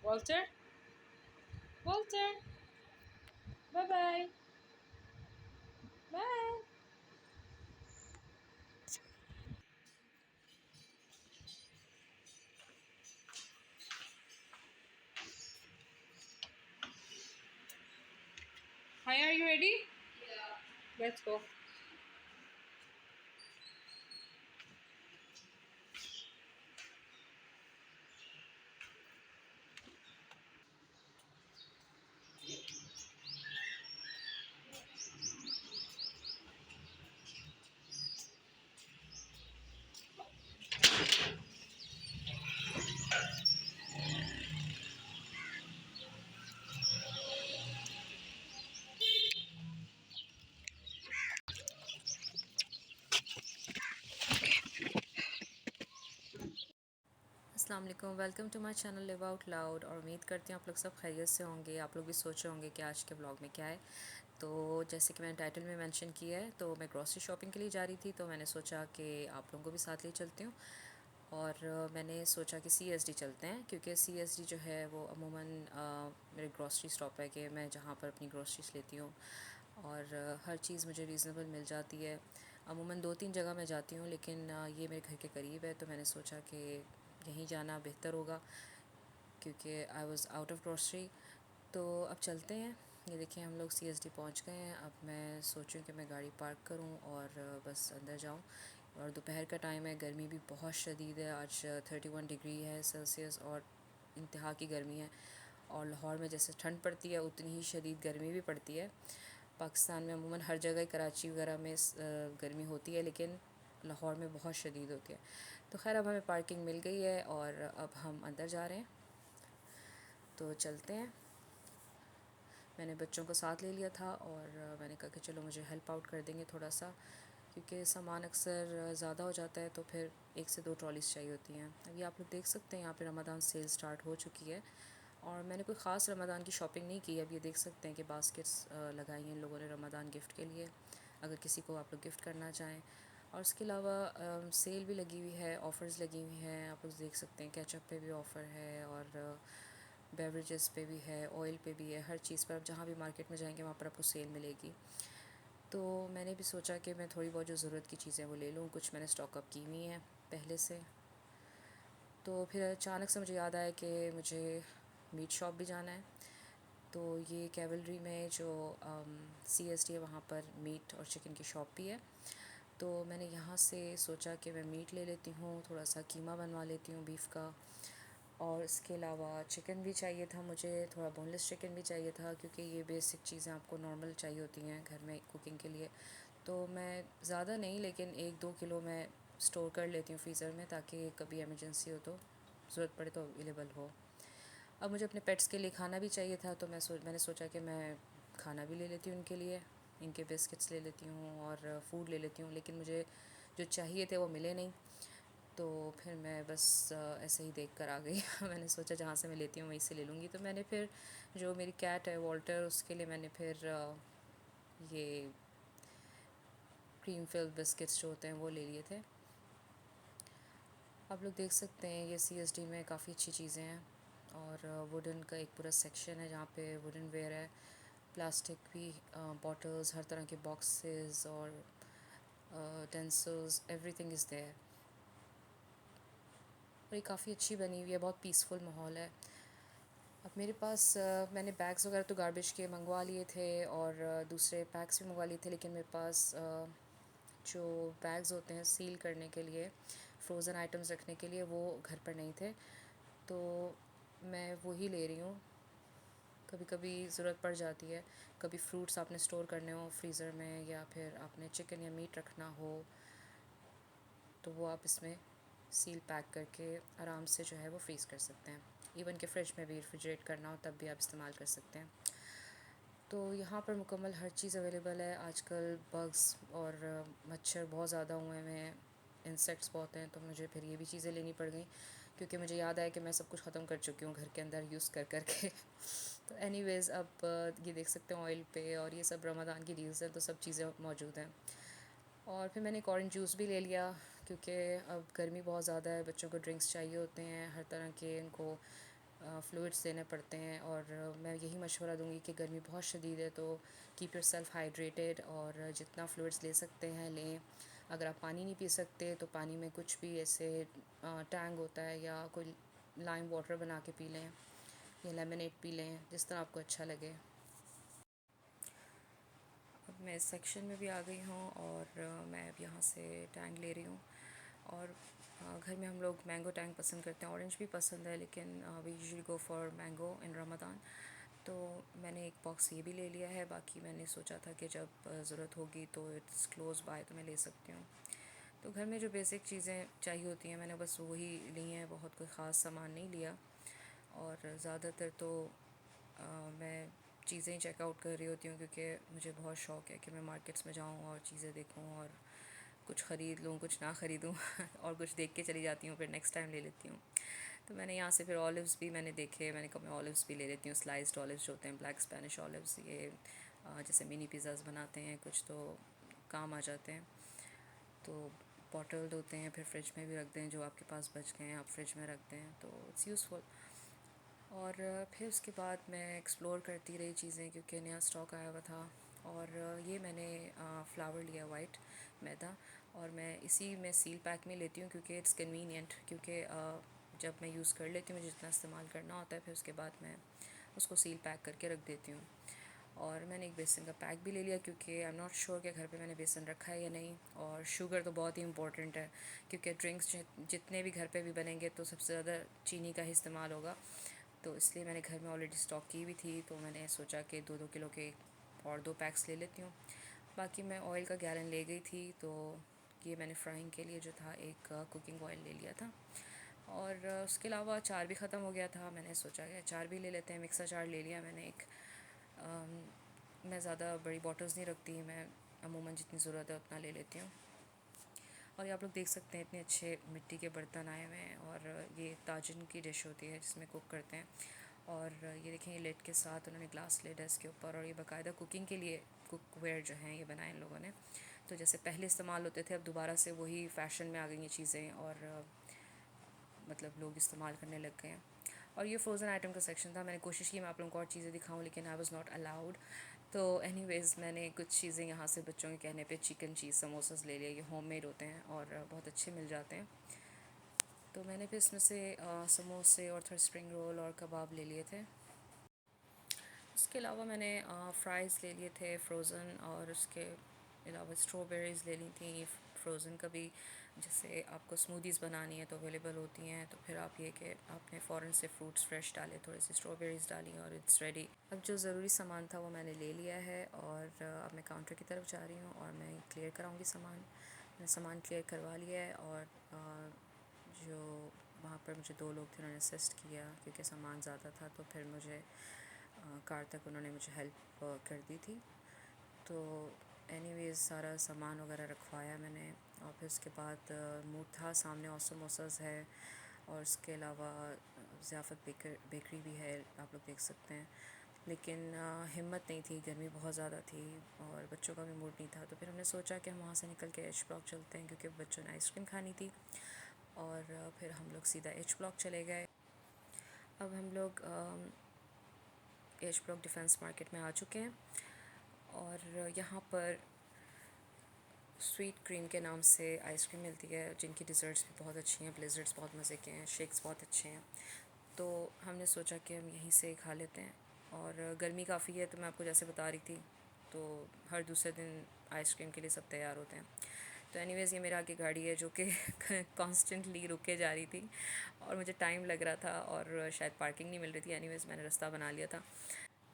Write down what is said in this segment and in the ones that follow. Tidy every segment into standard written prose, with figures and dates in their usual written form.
Walter? Walter? Bye bye. Bye. Hi, are you ready? Let's go. अस्सलाम वालेकुम, welcome to my channel live out loud. और उम्मीद करती हूँ आप लोग सब खैरियत से होंगे। आप लोग भी सोच रहे होंगे कि आज के ब्लॉग में क्या है। तो जैसे कि मैंने टाइटल में मेंशन किया है, तो मैं ग्रॉसरी शॉपिंग के लिए जा रही थी, तो मैंने सोचा कि आप लोगों को भी साथ ले चलती हूँ। और मैंने सोचा कि सीएसडी चलते हैं, क्योंकि सीएसडी जो है वो अमूमन मेरे ग्रॉसरी स्टॉप है कि मैं जहाँ पर अपनी ग्रॉसरीज लेती हूँ। और हर चीज़ मुझे रीज़नेबल मिल जाती है। अमूमन 2-3 जगह मैं जाती हूँ, लेकिन ये मेरे घर के करीब है, तो मैंने सोचा कि यहीं जाना बेहतर होगा, क्योंकि I was out of grocery. तो अब चलते हैं। ये देखिए हम लोग सीएसडी पहुंच गए हैं। अब मैं सोचूं कि मैं गाड़ी पार्क करूं और बस अंदर जाऊं। और दोपहर का टाइम है, गर्मी भी बहुत शदीद है। आज 31 डिग्री है सेल्सियस और इंतहा की गर्मी है। और लाहौर में जैसे ठंड पड़ती है उतनी ही शदीद गर्मी भी पड़ती है। पाकिस्तान में अमूमन हर जगह, कराची वगैरह में गर्मी होती है, लेकिन लाहौर में बहुत शदीद होती है। तो खैर अब हमें पार्किंग मिल गई है और अब हम अंदर जा रहे हैं, तो चलते हैं। मैंने बच्चों को साथ ले लिया था और मैंने कहा कि चलो मुझे हेल्प आउट कर देंगे थोड़ा सा, क्योंकि सामान अक्सर ज़्यादा हो जाता है, तो फिर 1 से 2 ट्रॉलीज़ चाहिए होती हैं। अभी आप लोग देख सकते हैं यहाँ पे रमज़ान सेल स्टार्ट हो चुकी है। और मैंने कोई ख़ास रमज़ान की शॉपिंग नहीं की। अब ये देख सकते हैं कि बास्केट्स लगाई हैं इन लोगों ने रमज़ान गिफ्ट के लिए, अगर किसी को आप लोग गिफ्ट करना चाहें। और उसके अलावा सेल भी लगी हुई है, ऑफ़र्स लगी हुई हैं। आप लोग देख सकते हैं केचप पे भी ऑफ़र है, और बेवरेजेस पे भी है, ऑयल पे भी है। हर चीज़ पर आप जहाँ भी मार्केट में जाएंगे वहाँ पर आपको सेल मिलेगी। तो मैंने भी सोचा कि मैं थोड़ी बहुत जो ज़रूरत की चीज़ें वो ले लूँ। कुछ मैंने स्टॉक अप की हुई हैं पहले से। तो फिर अचानक से मुझे याद आया कि मुझे मीट शॉप भी जाना है। तो ये कैवलरी में जो सीएसडी है, वहाँ पर मीट और चिकन की शॉप भी है। तो मैंने यहाँ से सोचा कि मैं मीट ले लेती हूँ, थोड़ा सा कीमा बनवा लेती हूँ बीफ का। और इसके अलावा चिकन भी चाहिए था मुझे, थोड़ा बोनलेस चिकन भी चाहिए था, क्योंकि ये बेसिक चीज़ें आपको नॉर्मल चाहिए होती हैं घर में कुकिंग के लिए। तो मैं ज़्यादा नहीं, लेकिन 1-2 किलो मैं स्टोर कर लेती हूँ फ्रीज़र में, ताकि कभी इमरजेंसी हो तो ज़रूरत पड़े तो अवेलेबल हो। अब मुझे अपने पेट्स के लिए खाना भी चाहिए था, तो मैंने सोचा कि मैं खाना भी ले लेती हूँ उनके लिए। इनके बिस्किट्स ले लेती हूँ और फ़ूड ले लेती हूँ, लेकिन मुझे जो चाहिए थे वो मिले नहीं। तो फिर मैं बस ऐसे ही देख कर आ गई। मैंने सोचा जहाँ से मैं लेती हूँ वहीं से ले लूँगी। तो मैंने फिर जो मेरी कैट है वॉल्टर, उसके लिए मैंने फिर ये क्रीम फिल्ड बिस्किट्स जो होते हैं वो ले लिए थे। आप लोग देख सकते हैं ये सीएसडी में काफ़ी अच्छी चीज़ें हैं। और वुडन का एक पूरा सेक्शन है जहाँ पे वुडन वेयर है, प्लास्टिक भी, बॉटल्स, हर तरह के बॉक्सेस और टेंसल्स, एवरीथिंग इज़ देयर। और ये काफ़ी अच्छी बनी हुई है, बहुत पीसफुल माहौल है। अब मेरे पास मैंने बैग्स वगैरह तो गार्बेज के मंगवा लिए थे, और दूसरे पैक्स भी मंगवा लिए थे, लेकिन मेरे पास जो बैग्स होते हैं सील करने के लिए, फ्रोज़न आइटम्स रखने के लिए, वो घर पर नहीं थे। तो मैं वही ले रही हूँ। कभी कभी ज़रूरत पड़ जाती है, कभी फ्रूट्स आपने स्टोर करने हो फ्रीज़र में, या फिर आपने चिकन या मीट रखना हो, तो वो आप इसमें सील पैक करके आराम से जो है वो फ्रीज़ कर सकते हैं। इवन कि फ़्रिज में भी रेफ्रिजरेट करना हो तब भी आप इस्तेमाल कर सकते हैं। तो यहाँ पर मुकम्मल हर चीज़ अवेलेबल है। आजकल बग्स और मच्छर बहुत ज़्यादा हुए हुए हैं, इंसेक्ट्स बहुत हैं, तो मुझे फिर ये भी चीज़ें लेनी पड़ गई, क्योंकि मुझे याद आया कि मैं सब कुछ ख़त्म कर चुकी हूँ घर के अंदर यूज़ कर कर के। तो एनीवेज़ अब ये देख सकते हैं ऑयल पे, और ये सब रमज़ान की डील्स हैं, तो सब चीज़ें मौजूद हैं। और फिर मैंने एक ऑरेंज जूस भी ले लिया, क्योंकि अब गर्मी बहुत ज़्यादा है, बच्चों को ड्रिंक्स चाहिए होते हैं हर तरह के। इनको फ्लूइड्स देने पड़ते हैं। और मैं यही मशवरा दूंगी कि गर्मी बहुत शदीद है, तो कीप योर सेल्फ हाइड्रेटेड और जितना फ्लूइड्स ले सकते हैं लें। अगर आप पानी नहीं पी सकते तो पानी में कुछ भी ऐसे टैंग होता है या कोई लाइम वाटर बना के पी लें या लेमनेड पी लें, जिस तरह आपको अच्छा लगे। अब मैं इस सेक्शन में भी आ गई हूँ और मैं अब यहाँ से टैंग ले रही हूँ। और घर में हम लोग मैंगो टैंग पसंद करते हैं, ऑरेंज भी पसंद है, लेकिन we usually go for mango in Ramzan. तो मैंने एक बॉक्स ये भी ले लिया है। बाकी मैंने सोचा था कि जब ज़रूरत होगी तो इट्स क्लोज़ बाय तो मैं ले सकती हूँ। तो घर में जो बेसिक चीज़ें चाहिए होती हैं मैंने बस वही ली हैं, बहुत कोई ख़ास सामान नहीं लिया। और ज़्यादातर तो मैं चीज़ें ही चेकआउट कर रही होती हूँ, क्योंकि मुझे बहुत शौक़ है कि मैं मार्केट्स में जाऊँ और चीज़ें देखूँ और कुछ ख़रीद लूँ, कुछ ना ख़रीदूँ और कुछ देख के चली जाती हूँ, फिर नेक्स्ट टाइम ले लेती हूँ। तो मैंने यहाँ से फिर ऑलिव्स भी मैंने देखे, मैंने कहा मैं ऑलिव्स भी ले लेती हूँ। स्लाइस्ड ऑलिव्स जो होते हैं, ब्लैक स्पेनिश ऑलिव्स, ये जैसे मिनी पिज़्ज़ाज़ बनाते हैं कुछ तो काम आ जाते हैं। तो बॉटल्ड होते हैं, फिर फ्रिज में भी रख दें, जो आपके पास बच गए हैं आप फ्रिज में रख दें, तो इट्स यूज़फुल। और फिर उसके बाद मैं एक्सप्लोर करती रही चीज़ें, क्योंकि नया स्टॉक आया हुआ था। और ये मैंने फ्लावर लिया वाइट मैदा, और मैं इसी में सील पैक में लेती हूँ क्योंकि इट्स कन्वीनियंट। क्योंकि जब मैं यूज़ कर लेती हूँ, मुझे जितना इस्तेमाल करना होता है, फिर उसके बाद मैं उसको सील पैक करके रख देती हूँ। और मैंने एक बेसन का पैक भी ले लिया, क्योंकि आई एम नॉट श्योर कि घर पे मैंने बेसन रखा है या नहीं। और शुगर तो बहुत ही इंपॉर्टेंट है, क्योंकि ड्रिंक्स जितने भी घर पे भी बनेंगे तो सबसे ज़्यादा चीनी का ही इस्तेमाल होगा। तो इसलिए मैंने घर में ऑलरेडी स्टॉक की भी थी, तो मैंने सोचा कि 2-2 किलो के और 2 पैक्स ले लेती हूँ। बाकी मैं ऑयल का गैलन ले गई थी, तो ये मैंने फ्राइंग के लिए जो था एक कुकिंग ऑयल ले लिया था। और उसके अलावा अचार भी ख़त्म हो गया था, मैंने सोचा कि अचार भी ले लेते हैं। मिक्स अचार ले लिया मैंने एक। मैं ज़्यादा बड़ी बॉटल्स नहीं रखती, मैं अमूमन जितनी ज़रूरत है उतना ले लेती हूँ। और ये आप लोग देख सकते हैं इतने अच्छे मिट्टी के बर्तन आए हुए हैं, और ये ताजिन की डिश होती है जिसमें कुक करते हैं। और ये देखें, ये लेड के साथ उन्होंने ग्लास लेड है इसके ऊपर, और ये बाकायदा कुकिंग के लिए कुकवेयर जो हैं ये बनाए इन लोगों ने। तो जैसे पहले इस्तेमाल होते थे, अब दोबारा से वही फ़ैशन में आ गई ये चीज़ें, और मतलब लोग इस्तेमाल करने लग गए हैं। और ये फ़्रोज़न आइटम का सेक्शन था। मैंने कोशिश की मैं आप लोगों को और चीज़ें दिखाऊं, लेकिन आई वाज़ नॉट अलाउड। तो एनीवेज़ मैंने कुछ चीज़ें यहाँ से बच्चों के कहने पे चिकन चीज़ समोसास ले लिए। ये होममेड होते हैं और बहुत अच्छे मिल जाते हैं। तो मैंने फिर इसमें से समोसे और थोड़े स्प्रिंग रोल और कबाब ले लिए थे। उसके अलावा मैंने फ़्राइज़ ले लिए थे फ्रोज़न, और उसके अलावा स्ट्रॉबेरीज़ ले ली थी फ्रोज़न। कभी जैसे आपको स्मूदीज़ बनानी है तो अवेलेबल होती हैं, तो फिर आप ये कि आपने फ़ौरन से फ्रूट्स फ्रेश डाले, थोड़ी सी स्ट्रॉबेरीज़ डाली और इट्स रेडी। अब जो ज़रूरी सामान था वो मैंने ले लिया है, और अब मैं काउंटर की तरफ जा रही हूँ और मैं क्लियर कराऊँगी सामान। मैंने सामान क्लियर करवा लिया है, और जो वहाँ पर मुझे 2 लोग थे उन्होंने असिस्ट किया, क्योंकि सामान ज़्यादा था, तो फिर मुझे कार तक उन्होंने मुझे हेल्प कर दी थी। तो एनीवेज़ सारा सामान वगैरह रखवाया मैंने, और फिर उसके बाद मूड था सामने और समोसास है, और उसके अलावा ज़ियाफ़त बेकरी भी है, आप लोग देख सकते हैं। लेकिन हिम्मत नहीं थी, गर्मी बहुत ज़्यादा थी और बच्चों का भी मूड नहीं था। तो फिर हमने सोचा कि हम वहाँ से निकल के एच ब्लॉक चलते हैं, क्योंकि बच्चों ने आइसक्रीम खानी थी। और फिर हम लोग सीधा एच ब्लॉक चले गए। अब हम लोग एच ब्लॉक डिफेंस मार्केट में आ चुके हैं, और यहाँ पर स्वीट क्रीम के नाम से आइसक्रीम मिलती है, जिनकी डिज़र्ट्स भी बहुत अच्छी हैं, ब्लिज़र्ड्स बहुत मज़े के हैं, शेक्स बहुत अच्छे हैं। तो हमने सोचा कि हम यहीं से खा लेते हैं। और गर्मी काफ़ी है, तो मैं आपको जैसे बता रही थी, तो हर दूसरे दिन आइसक्रीम के लिए सब तैयार होते हैं। तो एनीवेज़ ये मेरा आगे गाड़ी है जो कि कॉन्स्टेंटली रुके जा रही थी, और मुझे टाइम लग रहा था और शायद पार्किंग नहीं मिल रही थी। एनीवेज़ मैंने रास्ता बना लिया था।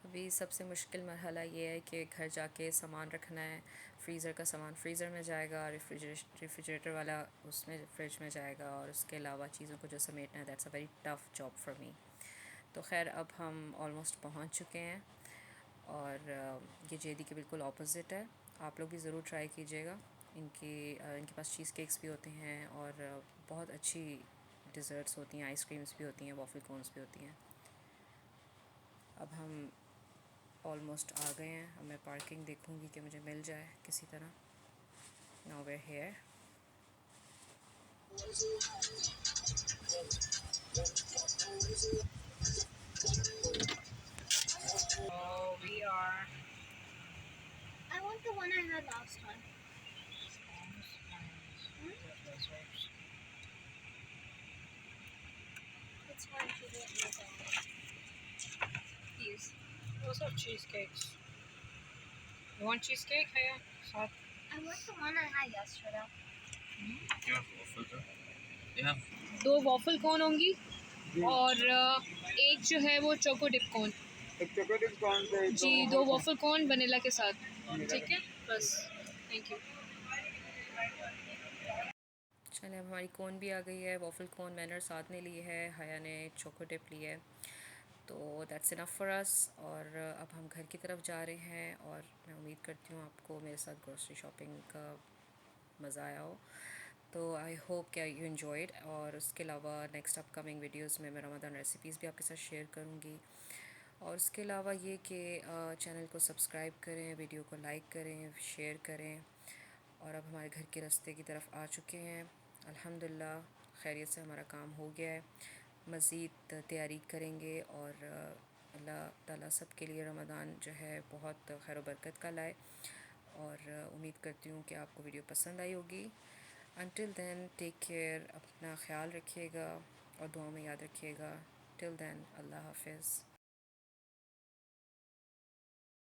अभी सबसे मुश्किल मरहला ये है कि घर जाके सामान रखना है। फ्रीज़र का सामान फ्रीज़र में जाएगा, रेफ्रिजरेटर वाला उसमें फ्रिज में जाएगा, और उसके अलावा चीज़ों को जो समेटना है, that's a very tough job for me. तो खैर अब हम ऑलमोस्ट पहुंच चुके हैं, और ये जेदी के बिल्कुल ऑपोजिट है। आप लोग भी ज़रूर ट्राई कीजिएगा। इनके पास चीज़ केक्स भी होते हैं, और बहुत अच्छी डिज़र्ट्स होती हैं, आइसक्रीम्स भी होती हैं, वॉफ़ल कोन्स भी होती हैं। अब हम ऑलमोस्ट आ गए हैं। अब मैं पार्किंग देखूंगी कि मुझे मिल जाए किसी तरह। Now we are here. the one I had last time? It's fine if you don't know that. These. Those are cheesecakes. You want cheesecake? Haya? Sath. I want the one I had yesterday. You have waffle का? You have 2 waffle cone होंगी और एक जो है वो choco dip corn एक chocolate कौन से जी 2 waffle cone वनीला के साथ ठीक है बस थैंक यू चले अब हमारी कोन भी आ गई है, वॉफल कोन मैंने साथ में ली है, हया ने चोको डिप ली है, तो दैट्स इनफ फॉर अस। और अब हम घर की तरफ जा रहे हैं और मैं उम्मीद करती हूँ आपको मेरे साथ ग्रोसरी शॉपिंग का मज़ा आया हो। तो आई होप कि यू एन्जॉयड। और उसके अलावा नेक्स्ट अपकमिंग वीडियोस में मैं रमज़ान रेसिपीज़ भी आपके साथ शेयर करूँगी। और उसके अलावा ये कि चैनल को सब्सक्राइब करें, वीडियो को लाइक करें, शेयर करें। और अब हमारे घर के रास्ते की तरफ आ चुके हैं, अल्हम्दुलिल्लाह खैरियत से हमारा काम हो गया है। मज़ीद तैयारी करेंगे और अल्लाह ताला सब के लिए रमज़ान जो है बहुत खैर बरकत का लाए। और उम्मीद करती हूँ कि आपको वीडियो पसंद आई होगी। अनटिल देन टेक केयर, अपना ख्याल रखिएगा और दुआ में याद रखिएगा। टिल देन अल्लाह हाफ़िज़।